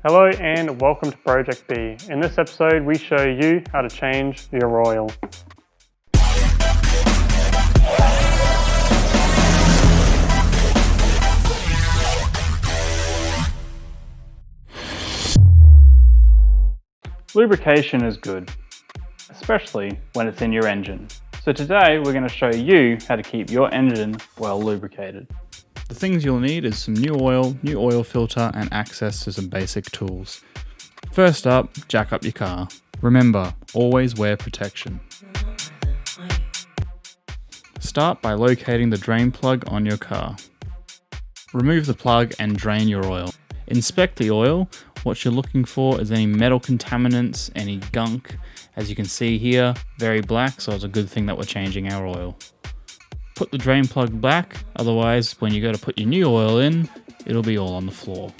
Hello and welcome to Project B. In this episode we show you how to change your oil. Lubrication is good, especially when it's in your engine. So today we're going to show you how to keep your engine well lubricated. The things you'll need is some new oil filter, and access to some basic tools. First up, jack up your car. Remember, always wear protection. Start by locating the drain plug on your car. Remove the plug and drain your oil. Inspect the oil. What you're looking for is any metal contaminants, any gunk. As you can see here, very black, so it's a good thing that we're changing our oil. Put the drain plug back, otherwise when you go to put your new oil in, it'll be all on the floor.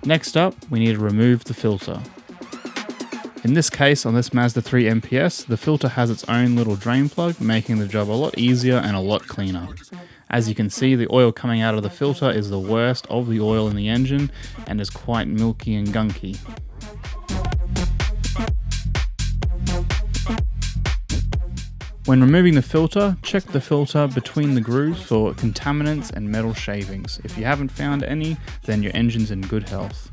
Next up, we need to remove the filter. In this case, on this Mazda 3 MPS, the filter has its own little drain plug, making the job a lot easier and a lot cleaner. As you can see, the oil coming out of the filter is the worst of the oil in the engine and is quite milky and gunky. When removing the filter, check the filter between the grooves for contaminants and metal shavings. If you haven't found any, then your engine's in good health.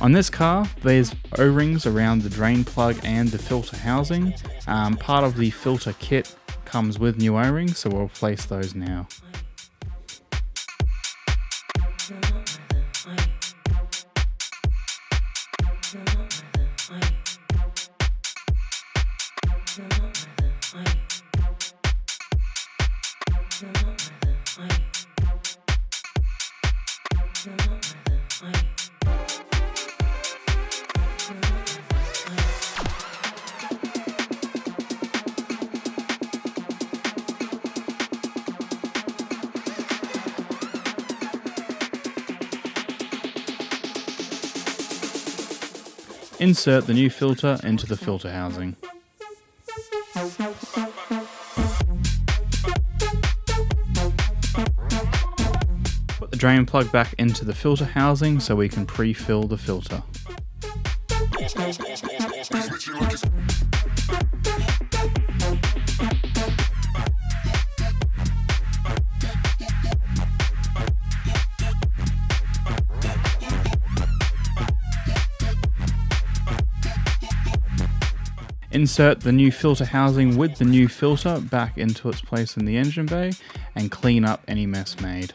On this car, there's O-rings around the drain plug and the filter housing. Part of the filter kit comes with new O-rings, so we'll replace those now. Insert the new filter into the filter housing. Put the drain plug back into the filter housing so we can pre-fill the filter. Insert the new filter housing with the new filter back into its place in the engine bay and clean up any mess made.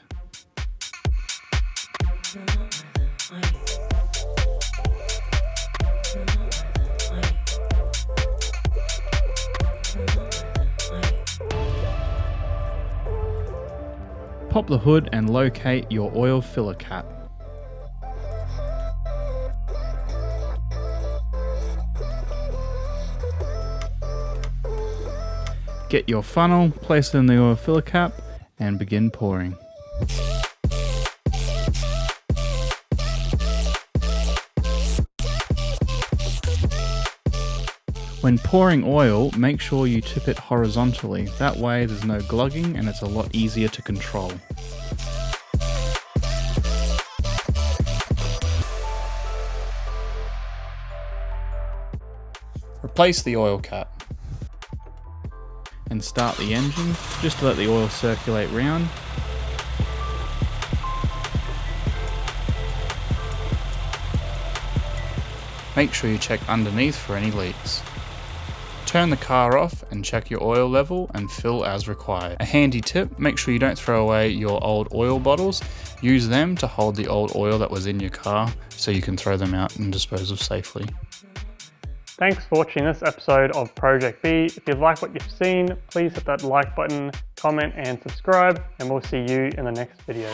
Pop the hood and locate your oil filler cap. Get your funnel, place it in the oil filler cap, and begin pouring. When pouring oil, make sure you tip it horizontally. That way there's no glugging and it's a lot easier to control. Replace the oil cap and start the engine just to let the oil circulate round. Make sure you check underneath for any leaks. Turn the car off and check your oil level and fill as required. A handy tip, make sure you don't throw away your old oil bottles. Use them to hold the old oil that was in your car so you can throw them out and dispose of safely. Thanks for watching this episode of Project B. If you like what you've seen, please hit that like button, comment and subscribe, and we'll see you in the next video.